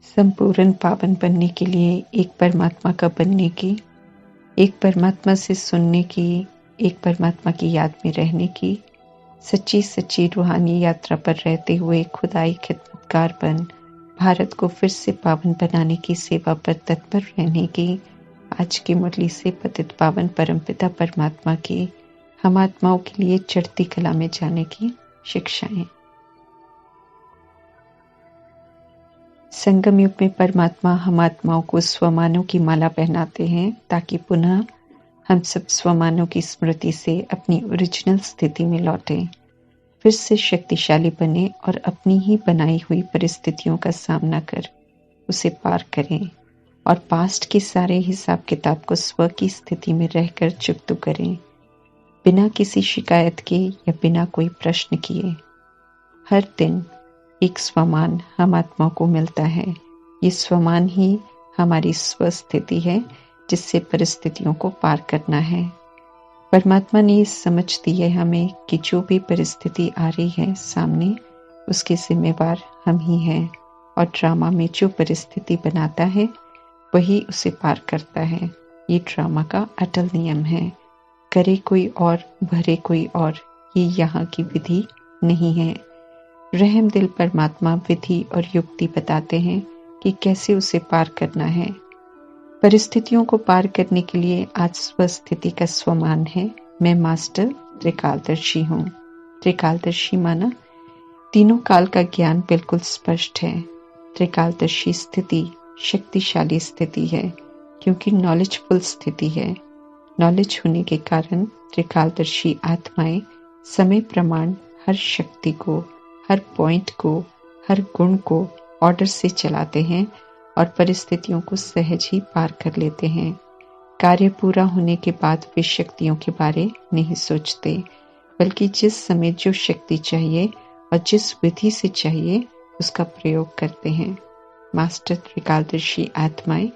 संपूर्ण पावन बनने के लिए एक परमात्मा का बनने की, एक परमात्मा से सुनने की, एक परमात्मा की याद में रहने की, सच्ची सच्ची रूहानी यात्रा पर रहते हुए खुदाई खिदमतगार बन भारत को फिर से पावन बनाने की सेवा पर तत्पर रहने की आज की मुरली से पतित पावन परमपिता परमात्मा की हम आत्माओं के लिए चढ़ती कला में जाने की शिक्षाएं। संगम युग में परमात्मा हम आत्माओं को स्वमानों की माला पहनाते हैं ताकि पुनः हम सब स्वमानों की स्मृति से अपनी ओरिजिनल स्थिति में लौटें, फिर से शक्तिशाली बने और अपनी ही बनाई हुई परिस्थितियों का सामना कर उसे पार करें और पास्ट के सारे हिसाब किताब को स्व की स्थिति में रहकर चुकता करें, बिना किसी शिकायत के या बिना कोई प्रश्न किए। हर दिन एक स्वमान हम आत्मा को मिलता है। ये स्वमान ही हमारी स्वस्थिति है जिससे परिस्थितियों को पार करना है। परमात्मा ने ये समझ दी है हमें कि जो भी परिस्थिति आ रही है सामने, उसके जिम्मेवार हम ही हैं और ड्रामा में जो परिस्थिति बनाता है वही उसे पार करता है। ये ड्रामा का अटल नियम है। करे कोई और भरे कोई और, ये यहाँ की विधि नहीं है। रहम दिल परमात्मा विधि और युक्ति बताते हैं कि कैसे उसे पार करना है। परिस्थितियों को पार करने के लिए आज स्वस्थिति का स्वमान है, मैं मास्टर त्रिकालदर्शी हूँ। त्रिकालदर्शी माना तीनों काल का ज्ञान बिल्कुल स्पष्ट है। त्रिकालदर्शी स्थिति शक्तिशाली स्थिति है क्योंकि नॉलेजफुल स्थिति है। नॉलेज होने के कारण त्रिकालदर्शी आत्माएं समय प्रमाण हर शक्ति को, हर पॉइंट को, हर गुण को ऑर्डर से चलाते हैं और परिस्थितियों को सहज ही पार कर लेते हैं। कार्य पूरा होने के बाद वे शक्तियों के बारे नहीं सोचते, बल्कि जिस समय जो शक्ति चाहिए और जिस विधि से चाहिए उसका प्रयोग करते हैं। मास्टर त्रिकालदर्शी आत्माएं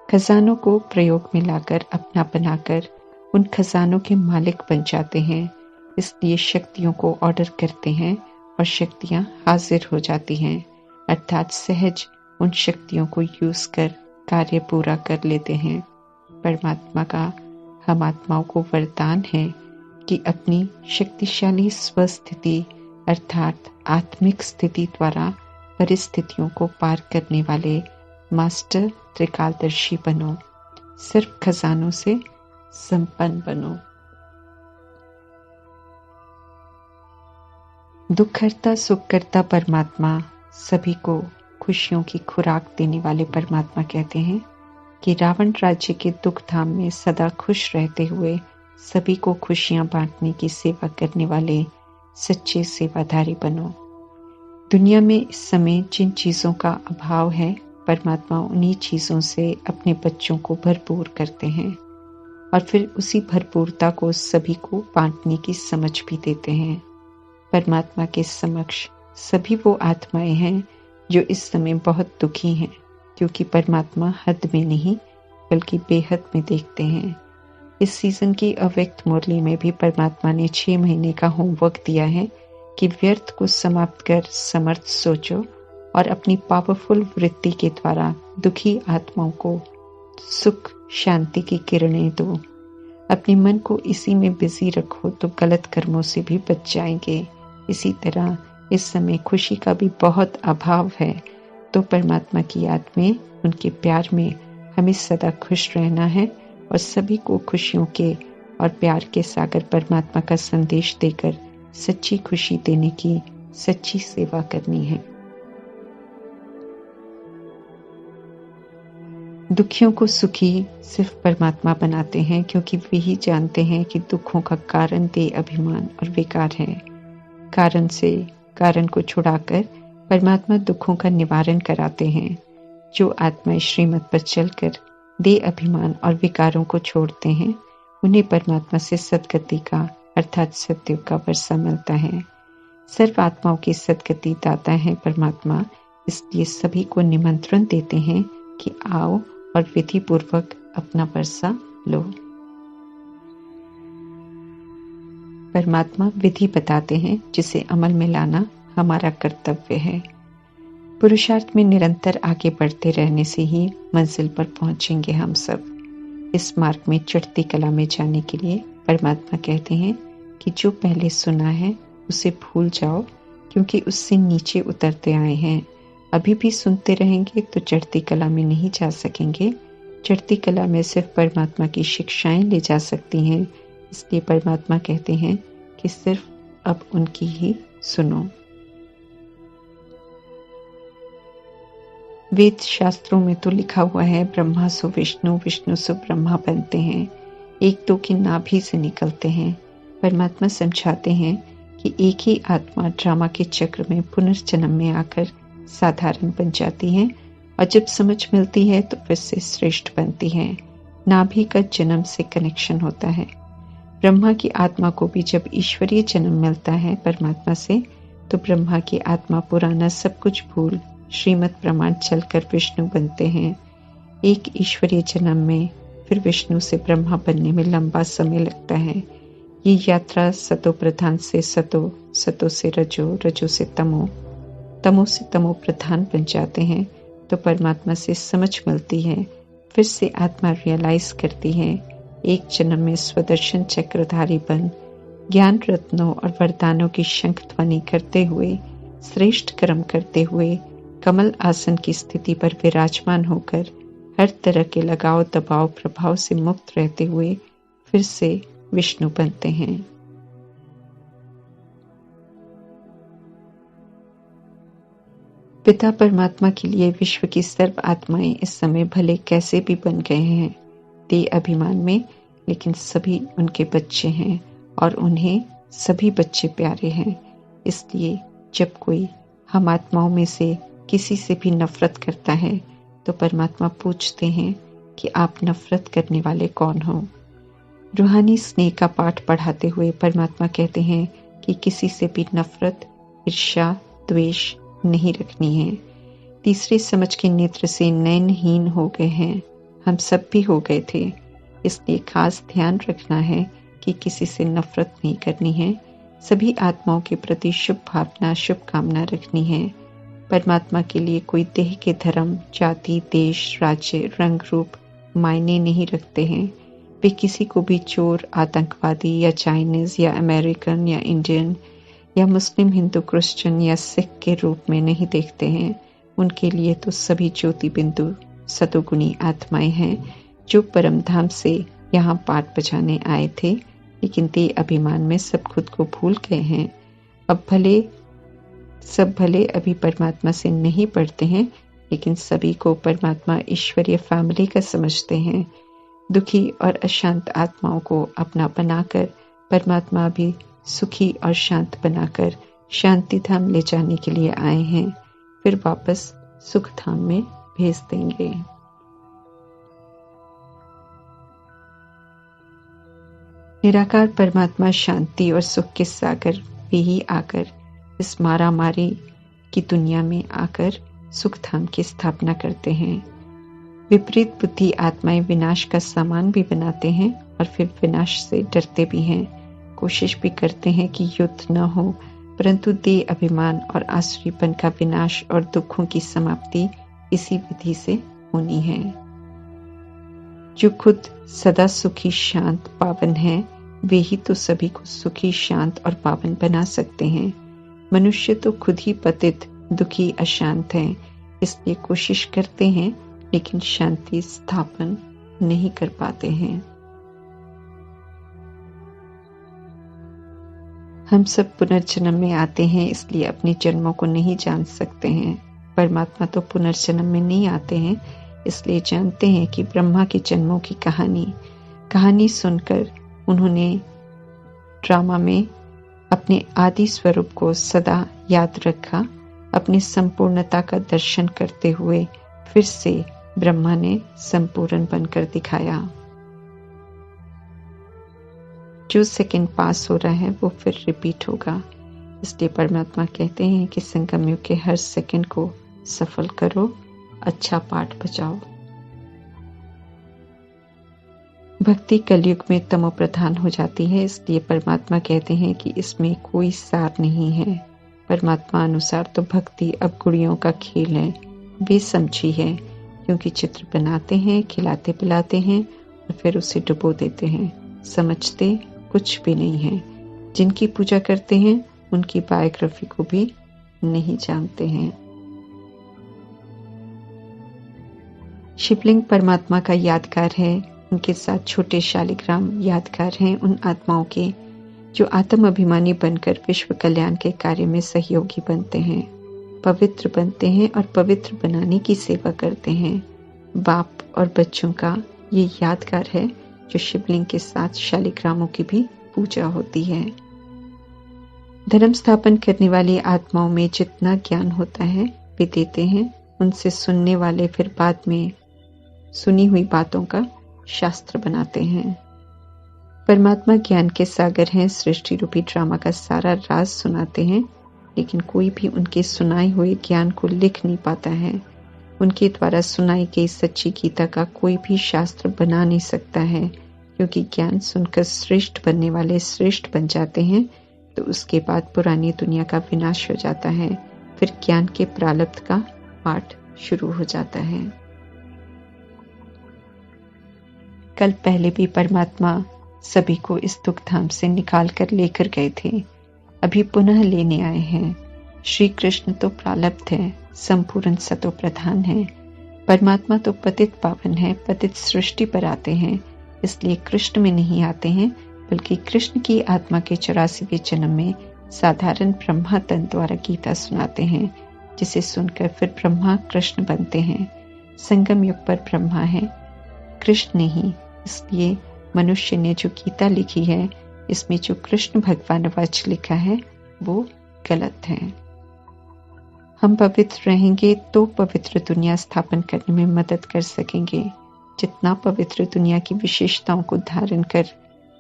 खजानों को प्रयोग में लाकर अपना बनाकर उन खजानों के मालिक बन जाते हैं। इसलिए शक्तियों को ऑर्डर करते हैं और शक्तियां हाजिर हो जाती हैं, अर्थात सहज उन शक्तियों को यूज कर कार्य पूरा कर लेते हैं। परमात्मा का हम आत्माओं को वरदान है कि अपनी शक्तिशाली स्वस्थिति अर्थात आत्मिक स्थिति द्वारा परिस्थितियों को पार करने वाले मास्टर त्रिकालदर्शी बनो, सिर्फ खजानों से संपन्न बनो। दुखहर्ता सुखकर्ता परमात्मा सभी को खुशियों की खुराक देने वाले परमात्मा कहते हैं कि रावण राज्य के दुख धाम में सदा खुश रहते हुए सभी को खुशियां बांटने की सेवा करने वाले सच्चे सेवाधारी बनो। दुनिया में इस समय जिन चीज़ों का अभाव है, परमात्मा उन्हीं चीज़ों से अपने बच्चों को भरपूर करते हैं और फिर उसी भरपूरता को सभी को बांटने की समझ भी देते हैं। परमात्मा के समक्ष सभी वो आत्माएं हैं जो इस समय बहुत दुखी हैं, क्योंकि परमात्मा हद में नहीं बल्कि बेहद में देखते हैं। इस सीजन की अव्यक्त मुरली में भी परमात्मा ने 6 महीने का होमवर्क दिया है कि व्यर्थ को समाप्त कर समर्थ सोचो और अपनी पावरफुल वृत्ति के द्वारा दुखी आत्माओं को सुख शांति की किरणें दो। अपने मन को इसी में बिजी रखो तो गलत कर्मों से भी बच जाएंगे। इसी तरह इस समय खुशी का भी बहुत अभाव है, तो परमात्मा की याद में, उनके प्यार में हमें सदा खुश रहना है और सभी को खुशियों के और प्यार के सागर परमात्मा का संदेश देकर सच्ची खुशी देने की सच्ची सेवा करनी है। दुखियों को सुखी सिर्फ परमात्मा बनाते हैं, क्योंकि वे ही जानते हैं कि दुखों का कारण देह अभिमान और विकार है। कारण से कारण को छुड़ाकर परमात्मा दुखों का निवारण कराते हैं। जो आत्माएं श्रीमत पर चलकर देह अभिमान और विकारों को छोड़ते हैं, उन्हें परमात्मा से सद्गति का अर्थात सत्युग का वर्षा मिलता है। सर्व आत्माओं की सद्गति दाता है परमात्मा, इसलिए सभी को निमंत्रण देते हैं कि आओ और विधि पूर्वक अपना वर्षा लो। परमात्मा विधि बताते हैं जिसे अमल में लाना हमारा कर्तव्य है। पुरुषार्थ में निरंतर आगे बढ़ते रहने से ही मंजिल पर पहुंचेंगे हम सब। इस मार्ग में चढ़ती कला में जाने के लिए परमात्मा कहते हैं कि जो पहले सुना है उसे भूल जाओ, क्योंकि उससे नीचे उतरते आए हैं। अभी भी सुनते रहेंगे तो चढ़ती कला में नहीं जा सकेंगे। चढ़ती कला में सिर्फ परमात्मा की शिक्षाएं ले जा सकती हैं। इसलिए परमात्मा कहते हैं कि सिर्फ अब उनकी ही सुनो। वेद शास्त्रों में तो लिखा हुआ है, ब्रह्मा सो विष्णु, विष्णु सो ब्रह्मा बनते हैं, एक दो की नाभि से निकलते हैं। परमात्मा समझाते हैं कि एक ही आत्मा ड्रामा के चक्र में पुनर्जन्म में आकर साधारण बन जाती है और जब समझ मिलती है तो फिर से श्रेष्ठ बनती है। नाभि का जन्म से कनेक्शन होता है। ब्रह्मा की आत्मा को भी जब ईश्वरीय जन्म मिलता है परमात्मा से, तो ब्रह्मा की आत्मा पुराना सब कुछ भूल श्रीमद् प्रमाण चलकर विष्णु बनते हैं। एक ईश्वरीय जन्म में फिर विष्णु से ब्रह्मा बनने में लंबा समय लगता है। ये यात्रा सतो प्रधान से सतो, सतो से रजो, रजो से तमो, तमो से तमो प्रधान बन जाते हैं। तो परमात्मा से समझ मिलती है, फिर से आत्मा रियलाइज करती है। एक जन्म में स्वदर्शन चक्रधारी बन ज्ञान रत्नों और वरदानों की शंख ध्वनि करते हुए, श्रेष्ठ कर्म करते हुए, कमल आसन की स्थिति पर विराजमान होकर हर तरह के लगाव दबाव प्रभाव से मुक्त रहते हुए फिर से विष्णु बनते हैं। पिता परमात्मा के लिए विश्व की सर्व आत्माएं इस समय भले कैसे भी बन गए हैं देह अभिमान में, लेकिन सभी उनके बच्चे हैं और उन्हें सभी बच्चे प्यारे हैं। इसलिए जब कोई हम आत्माओं में से किसी से भी नफरत करता है तो परमात्मा पूछते हैं कि आप नफरत करने वाले कौन हो। रूहानी स्नेह का पाठ पढ़ाते हुए परमात्मा कहते हैं कि किसी से भी नफरत, ईर्ष्या, द्वेष नहीं रखनी है। तीसरे समझ के नेत्र से नयनहीन हो गए हैं, हम सब भी हो गए थे। इसलिए खास ध्यान रखना है कि किसी से नफरत नहीं करनी है। सभी आत्माओं के प्रति शुभ भावना, शुभकामना रखनी है। परमात्मा के लिए कोई देह के धर्म, जाति, देश, राज्य, रंग रूप मायने नहीं रखते हैं। वे किसी को भी चोर, आतंकवादी या चाइनीज या अमेरिकन या इंडियन या मुस्लिम, हिंदू, क्रिश्चियन या सिख के रूप में नहीं देखते हैं। उनके लिए तो सभी ज्योति बिंदु सतोगुणी आत्माएं हैं जो परमधाम से यहाँ पाठ बजाने आए थे, लेकिन देह अभिमान में सब खुद को भूल गए हैं। अब भले अभी परमात्मा से नहीं पढ़ते हैं, लेकिन सभी को परमात्मा ईश्वरीय फैमिली का समझते हैं। दुखी और अशांत आत्माओं को अपना बनाकर परमात्मा भी सुखी और शांत बनाकर शांति धाम ले जाने के लिए आए हैं, फिर वापस सुख धाम में भेज देंगे। निराकार परमात्मा शांति और सुख के सागर वे ही आकर इस मारामारी की दुनिया में आकर सुख धाम की स्थापना करते हैं। विपरीत बुद्धि आत्माएं विनाश का सामान भी बनाते हैं और फिर विनाश से डरते भी हैं। कोशिश भी करते हैं कि युद्ध न हो, परंतु देह अभिमान और आसुरीपन का विनाश और दुखों की समाप्ति इसी विधि से होनी है। जो खुद सदा सुखी, शांत, पावन है, वे ही तो सभी को सुखी, शांत और पावन बना सकते हैं। मनुष्य तो खुद ही पतित, दुखी, अशांत हैं, इसलिए कोशिश करते हैं लेकिन शांति स्थापन नहीं कर पाते हैं। हम सब पुनर्जन्म में आते हैं, इसलिए अपने जन्मों को नहीं जान सकते हैं। परमात्मा तो पुनर्जन्म में नहीं आते हैं, इसलिए जानते हैं कि ब्रह्मा के जन्मों की कहानी सुनकर उन्होंने ड्रामा में अपने आदि स्वरूप को सदा याद रखा। अपनी संपूर्णता का दर्शन करते हुए फिर से ब्रह्मा ने संपूर्ण बनकर दिखाया। जो सेकंड पास हो रहा है वो फिर रिपीट होगा। इसलिए परमात्मा कहते हैं कि संगम युग के हर सेकंड को सफल करो, अच्छा पाठ बजाओ। भक्ति कलयुग में तमो प्रधान हो जाती है, इसलिए परमात्मा कहते हैं कि इसमें कोई सार नहीं है। परमात्मा अनुसार तो भक्ति अब गुड़ियों का खेल है, बेसमझी है, क्योंकि चित्र बनाते हैं, खिलाते पिलाते हैं और फिर उसे डुबो देते हैं। समझते कुछ भी नहीं है। जिनकी पूजा करते हैं उनकी बायोग्राफी को भी नहीं जानते हैं। शिवलिंग परमात्मा का यादगार है। उनके साथ छोटे शालिग्राम यादगार हैं उन आत्माओं के जो आत्म अभिमानी बनकर विश्व कल्याण के कार्य में सहयोगी बनते हैं, पवित्र बनते हैं और पवित्र बनाने की सेवा करते हैं। बाप और बच्चों का ये यादगार है जो शिवलिंग के साथ शालिग्रामों की भी पूजा होती है। धर्म स्थापन करने वाली आत्माओं में जितना ज्ञान होता है वे देते हैं, उनसे सुनने वाले फिर बाद में सुनी हुई बातों का शास्त्र बनाते हैं। परमात्मा ज्ञान के सागर हैं, सृष्टि रूपी ड्रामा का सारा राज सुनाते हैं, लेकिन कोई भी उनके सुनाए हुए ज्ञान को लिख नहीं पाता है। उनके द्वारा सुनाई गई सच्ची गीता का कोई भी शास्त्र बना नहीं सकता है, क्योंकि ज्ञान सुनकर श्रेष्ठ बनने वाले श्रेष्ठ बन जाते हैं, तो उसके बाद पुरानी दुनिया का विनाश हो जाता है, फिर ज्ञान के प्रारब्ध का पाठ शुरू हो जाता है। कल पहले भी परमात्मा सभी को इस दुख धाम से निकाल कर लेकर गए थे, अभी पुनः लेने आए हैं। श्री कृष्ण तो प्रारब्ध है, संपूर्ण सतो प्रधान है। परमात्मा तो पतित पावन है, पतित सृष्टि पर आते हैं, इसलिए कृष्ण में नहीं आते हैं, बल्कि कृष्ण की आत्मा के 84वें जन्म में साधारण ब्रह्मा तन द्वारा गीता सुनाते हैं, जिसे सुनकर फिर ब्रह्मा कृष्ण बनते हैं। संगम युग पर ब्रह्मा है, कृष्ण नहीं। इसलिए मनुष्य ने जो गीता लिखी है, इसमें जो कृष्ण भगवान वच लिखा है वो गलत है। हम पवित्र रहेंगे तो पवित्र दुनिया स्थापन करने में मदद कर सकेंगे। जितना पवित्र दुनिया की विशेषताओं को धारण कर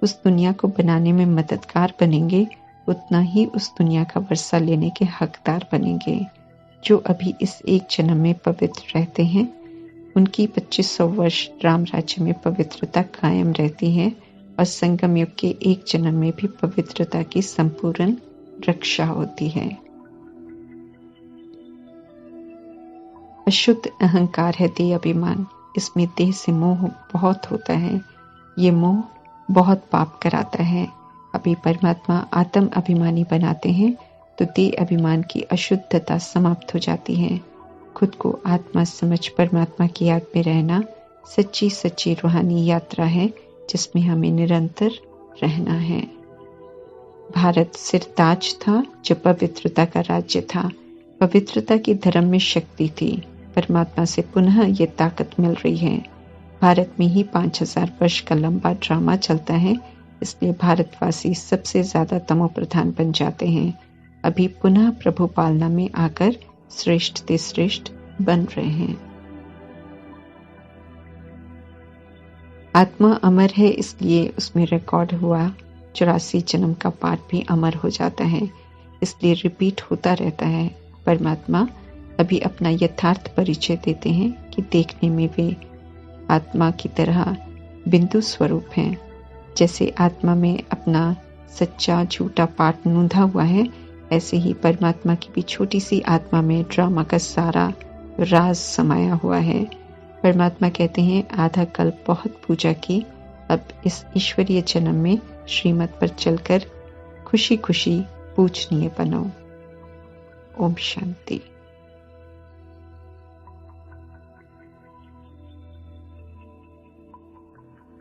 उस दुनिया को बनाने में मददगार बनेंगे, उतना ही उस दुनिया का वर्षा लेने के हकदार बनेंगे। जो अभी इस एक जन्म में पवित्र रहते हैं, उनकी 2500 वर्ष राम राज्य में पवित्रता कायम रहती है और संगम युग के एक जन्म में भी पवित्रता की संपूर्ण रक्षा होती है। अशुद्ध अहंकार है देह अभिमान। इसमें देह से मोह बहुत होता है। ये मोह बहुत पाप कराता है। अभी परमात्मा आत्म अभिमानी बनाते हैं तो देह अभिमान की अशुद्धता समाप्त हो जाती है। खुद को आत्मा समझ परमात्मा की याद में रहना सच्ची सच्ची रूहानी यात्रा है, जिसमें हमें निरंतर रहना है। भारत सिरताज था जो पवित्रता का राज्य था। पवित्रता की धर्म में शक्ति थी। परमात्मा से पुनः ये ताकत मिल रही है। भारत में ही 5000 वर्ष का लंबा ड्रामा चलता है, इसलिए भारतवासी सबसे ज्यादा तमो प्रधान बन जाते हैं। अभी पुनः प्रभु पालना में आकर श्रेष्ठ ते श्रेष्ठ बन रहे हैं। आत्मा अमर है, इसलिए उसमें रिकॉर्ड हुआ 84 जन्म का पाठ भी अमर हो जाता है, इसलिए रिपीट होता रहता है। परमात्मा अभी अपना यथार्थ परिचय देते हैं कि देखने में वे आत्मा की तरह बिंदु स्वरूप हैं। जैसे आत्मा में अपना सच्चा झूठा पाठ नूंधा हुआ है, ऐसे ही परमात्मा की भी छोटी सी आत्मा में ड्रामा का सारा राज समाया हुआ है। परमात्मा कहते हैं, आधा कल्प बहुत पूजा की, अब इस ईश्वरीय जन्म में श्रीमत पर चलकर खुशी खुशी पूजनीय बनो। ओम शांति।